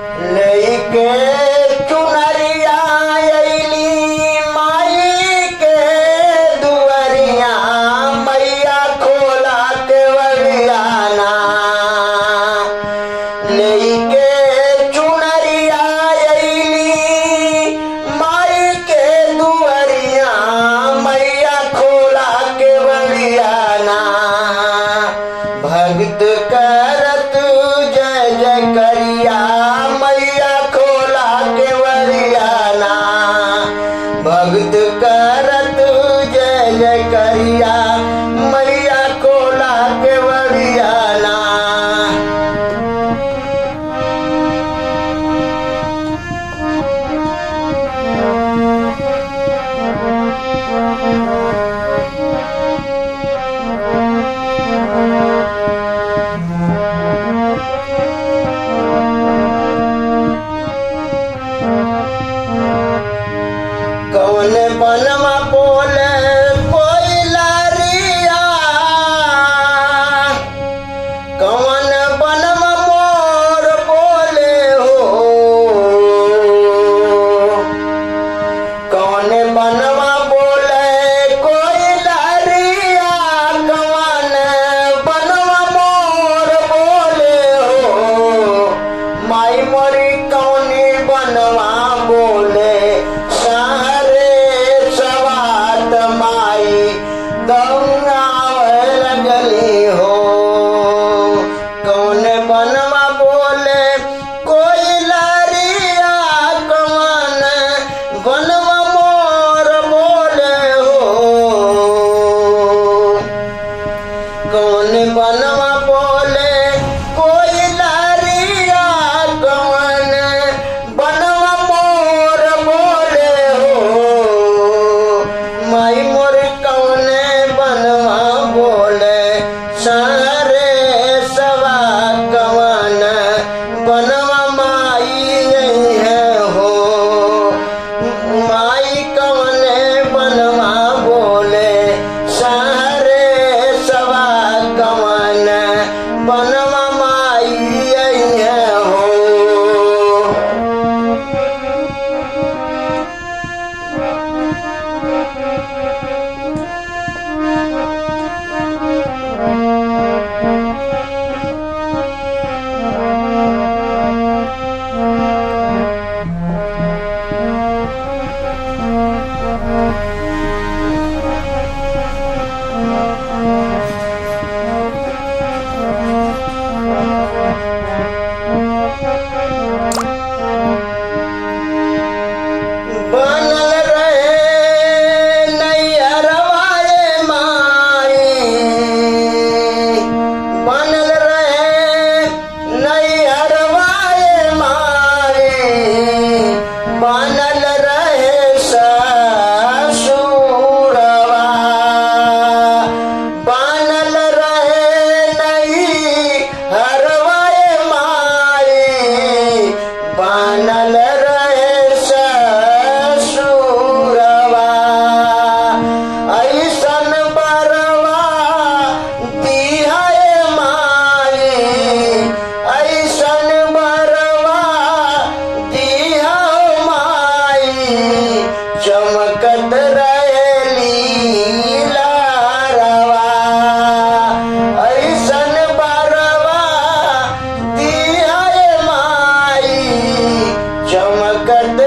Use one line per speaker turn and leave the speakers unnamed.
लेके चुनरिया अइली माई के दुअरिया मैया खोला केवड़ियाना लेके चुनरिया अइली माई के दुअरिया मैया खोला केवड़ियाना भक्त करत जय जय करिया मैया खोला केवड़ियाना भक्त करत जय जय करिया मैया खोला केवड़ियाना कौन बनवा बोले कोई लरिया कौन बनवा मोर बोले हो कौन बनवा बोले कोई लरिया कौन बनवा मोर बोले हो माई मोरी कौनी बनवा बोले माई दौड़ावे लगली हो कौन बनवा बोले कोई लरिया कौन बनवा मोर बोले हो कौन बनवा बोले कोई लरिया कौन बनवा मोर बोले हो माई मोर कौने बनवा बोले सारे सवा कवन बनवा माई है हो माई कौने बनवा बोले सारे सवा कवन बनवा माई है हो बनल रहे नैहरवाए माई बनल रहे नैहरवाए माई बनल रहे ससुरवा बनल रहे नैहरवाए माई बनल रहे ससुरवा ऐसन बरवा दिहाए माई ऐसन बरवा दिहा माई चमकत रहेली लारवा ऐसन बरवा दिहाए माई चमकत